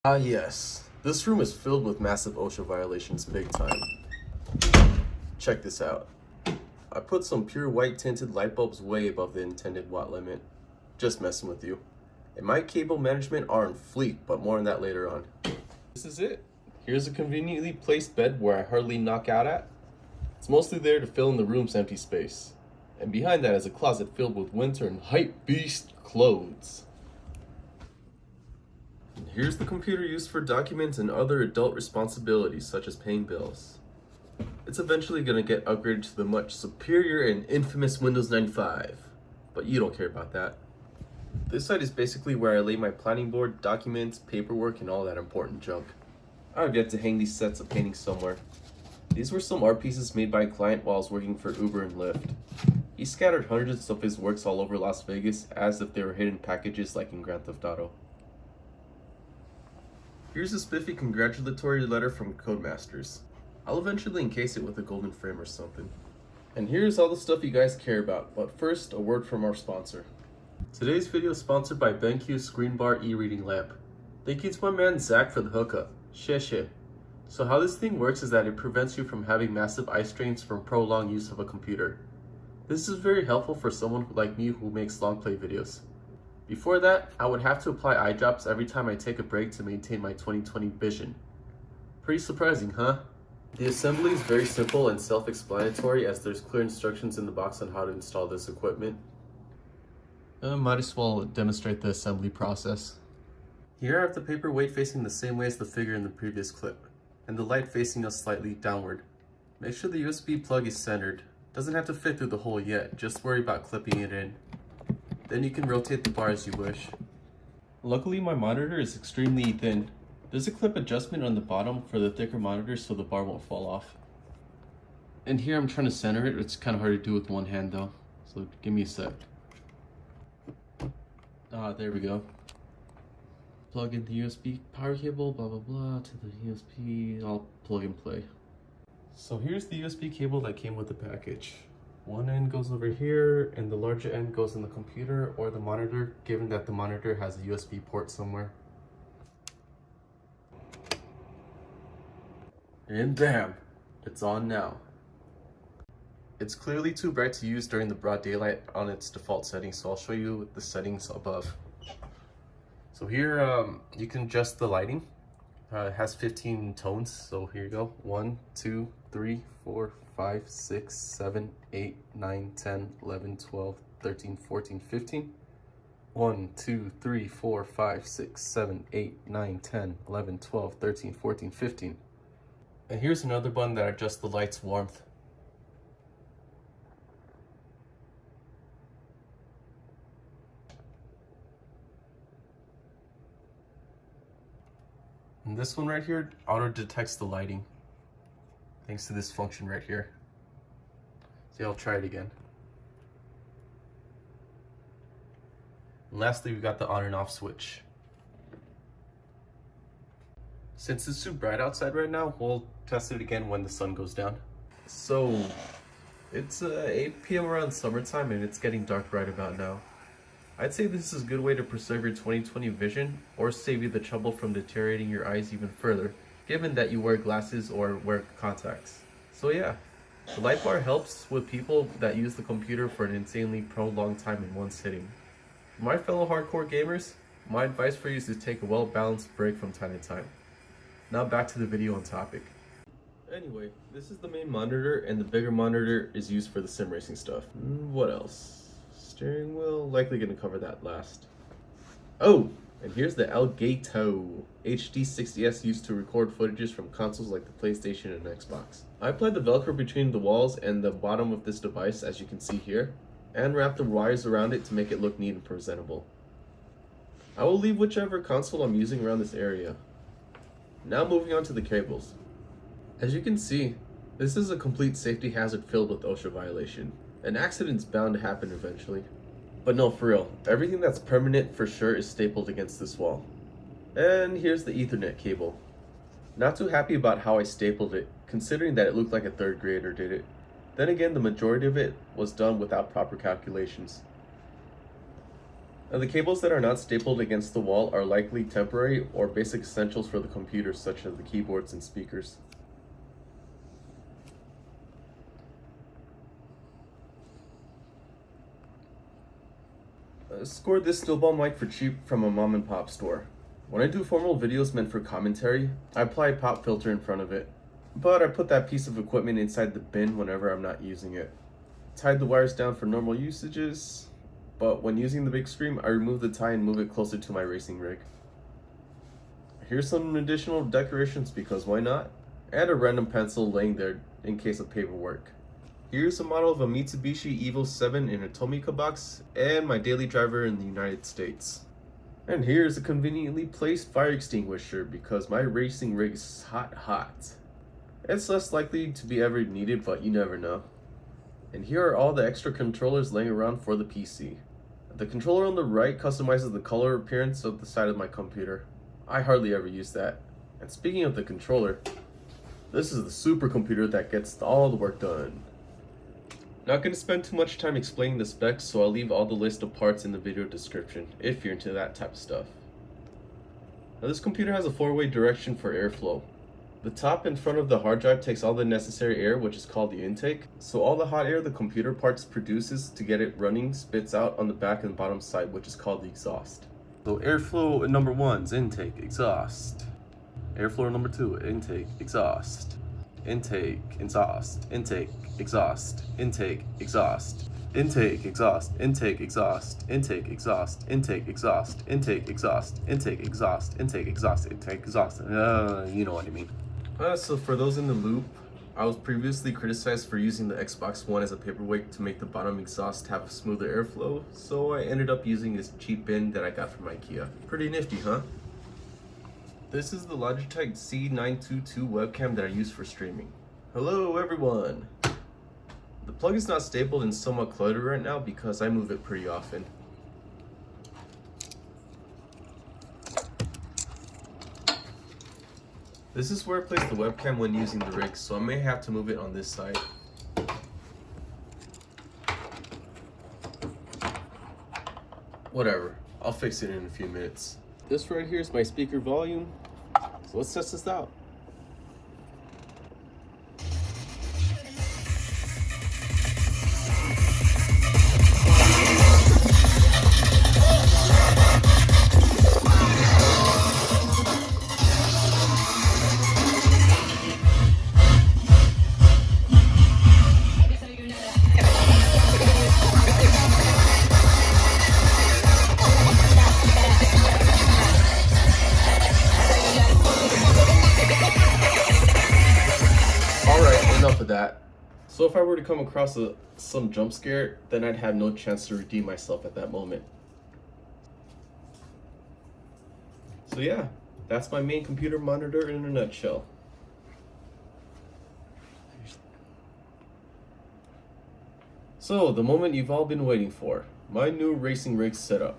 Ah yes, this room is filled with massive OSHA violations big time. Check this out. I put some pure white tinted light bulbs way above the intended watt limit. Just messing with you. And my cable management are on fleek, but more on that later on. This is it. Here's a conveniently placed bed where I hardly knock out at. It's mostly there to fill in the room's empty space. And behind that is a closet filled with winter and hype beast clothes. And here's the computer used for documents and other adult responsibilities such as paying bills. It's eventually going to get upgraded to the much superior and infamous Windows 95, but you don't care about that. This side is basically where I lay my planning board, documents, paperwork, and all that important junk. I've yet to hang these sets of paintings somewhere. These were some art pieces made by a client while I was working for Uber and Lyft. He scattered hundreds of his works all over Las Vegas as if they were hidden packages like in Grand Theft Auto. Here's a spiffy congratulatory letter from Codemasters. I'll eventually encase it with a golden frame or something. And here's all the stuff you guys care about, but first, a word from our sponsor. Today's video is sponsored by BenQ Screenbar e-reading lamp. Thank you to my man Zach for the hookup. Sheshe. So how this thing works is that it prevents you from having massive eye strains from prolonged use of a computer. This is very helpful for someone like me who makes long play videos. Before that, I would have to apply eye drops every time I take a break to maintain my 20/20 vision. Pretty surprising, huh? The assembly is very simple and self-explanatory as there's clear instructions in the box on how to install this equipment. Might as well demonstrate the assembly process. Here I have the paperweight facing the same way as the figure in the previous clip, and the light facing us slightly downward. Make sure the USB plug is centered. Doesn't have to fit through the hole yet, just worry about clipping it in. Then you can rotate the bar as you wish. Luckily my monitor is extremely thin. There's a clip adjustment on the bottom for the thicker monitor so the bar won't fall off. And here I'm trying to center it. It's kind of hard to do with one hand though, so give me a sec. There we go. Plug in the USB power cable, blah blah blah, to the USB. I'll plug and play. So here's the USB cable that came with the package. One end goes over here and the larger end goes in the computer or the monitor, given that the monitor has a USB port somewhere. And damn, it's on now. It's clearly too bright to use during the broad daylight on its default settings, so I'll show you the settings above. So here you can adjust the lighting. It has 15 tones, so here you go. 1, 2, 3, 4, 5, 6, 7, 8, 9, 10, 11, 12, 13, 14, 15. 1, 2, 3, 4, 5, 6, 7, 8, 9, 10, 11, 12, 13, 14, 15. And here's another button that adjusts the light's warmth. And this one right here auto detects the lighting, thanks to this function right here. See, I'll try it again. And lastly, we got the on and off switch. Since it's too bright outside right now, we'll test it again when the sun goes down. So, it's 8 p.m. around summertime and it's getting dark right about now. I'd say this is a good way to preserve your 20/20 vision or save you the trouble from deteriorating your eyes even further, given that you wear glasses or wear contacts. So yeah, the light bar helps with people that use the computer for an insanely prolonged time in one sitting. For my fellow hardcore gamers, my advice for you is to take a well-balanced break from time to time. Now back to the video on topic. Anyway, this is the main monitor and the bigger monitor is used for the sim racing stuff. What else? Steering wheel, likely gonna cover that last. Oh, and here's the Elgato HD60S used to record footages from consoles like the PlayStation and Xbox. I applied the Velcro between the walls and the bottom of this device, as you can see here, and wrapped the wires around it to make it look neat and presentable. I will leave whichever console I'm using around this area. Now moving on to the cables. As you can see, this is a complete safety hazard filled with OSHA violation. An accident's bound to happen eventually. But no, for real, everything that's permanent for sure is stapled against this wall. And here's the Ethernet cable. Not too happy about how I stapled it, considering that it looked like a third grader did it. Then again, the majority of it was done without proper calculations. The cables that are not stapled against the wall are likely temporary or basic essentials for the computer, such as the keyboards and speakers. I scored this steel ball mic for cheap from a mom and pop store. When I do formal videos meant for commentary, I apply a pop filter in front of it, but I put that piece of equipment inside the bin whenever I'm not using it. Tied the wires down for normal usages, but when using the big screen, I remove the tie and move it closer to my racing rig. Here's some additional decorations because why not? And a random pencil laying there in case of paperwork. Here's a model of a Mitsubishi Evo 7 in a Tomica box, and my daily driver in the United States. And here's a conveniently placed fire extinguisher because my racing rig is hot. It's less likely to be ever needed, but you never know. And here are all the extra controllers laying around for the PC. The controller on the right customizes the color appearance of the side of my computer. I hardly ever use that. And speaking of the controller, this is the supercomputer that gets all the work done. Not going to spend too much time explaining the specs, so I'll leave all the list of parts in the video description, if you're into that type of stuff. Now this computer has a 4-way direction for airflow. The top in front of the hard drive takes all the necessary air, which is called the intake, so all the hot air the computer parts produces to get it running spits out on the back and bottom side, which is called the exhaust. So airflow number 1 is intake, exhaust. Airflow number 2, intake, exhaust. Intake, exhaust, intake, exhaust, intake, exhaust, intake, exhaust, intake, exhaust, intake, exhaust, intake, exhaust, intake, exhaust, intake, exhaust, intake, exhaust, intake, exhaust. You know what I mean. So for those in the loop, I was previously criticized for using the Xbox One as a paperweight to make the bottom exhaust have a smoother airflow, so I ended up using this cheap bin that I got from IKEA. Pretty nifty, huh? This is the Logitech C922 webcam that I use for streaming. Hello everyone! The plug is not stapled and somewhat cluttered right now because I move it pretty often. This is where I place the webcam when using the rig, so I may have to move it on this side. Whatever, I'll fix it in a few minutes. This right here is my speaker volume, so let's test this out. Enough of that. So if I were to come across some jump scare, then I'd have no chance to redeem myself at that moment. So yeah, that's my main computer monitor in a nutshell. So the moment you've all been waiting for, my new racing rig setup.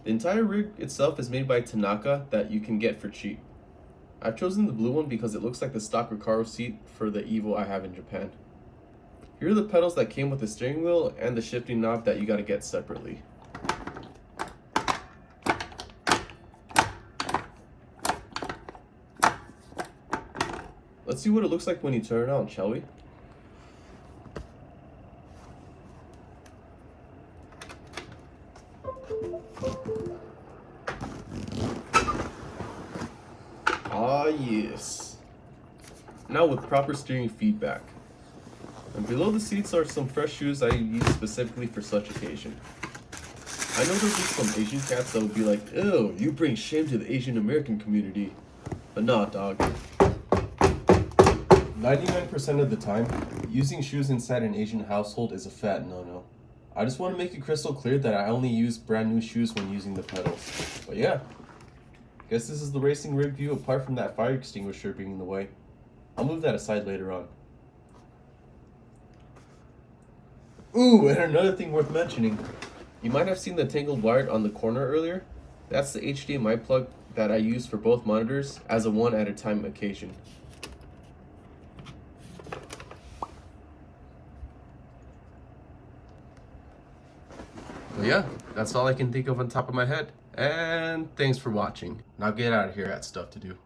The entire rig itself is made by Tanaka that you can get for cheap. I've chosen the blue one because it looks like the stock Recaro seat for the Evo I have in Japan. Here are the pedals that came with the steering wheel and the shifting knob that you gotta get separately. Let's see what it looks like when you turn it on, shall we? Ah yes. Now with proper steering feedback. And below the seats are some fresh shoes I use specifically for such occasion. I know there'll be some Asian cats that will be like, ew, you bring shame to the Asian American community. But nah, dog. 99% of the time, using shoes inside an Asian household is a fat no-no. I just want to make it crystal clear that I only use brand new shoes when using the pedals. But yeah. Guess this is the racing rig view apart from that fire extinguisher being in the way. I'll move that aside later on. Ooh, and another thing worth mentioning. You might have seen the tangled wire on the corner earlier. That's the HDMI plug that I use for both monitors as a one-at-a-time occasion. Yeah, that's all I can think of on top of my head. And thanks for watching. Now get out of here, I got stuff to do.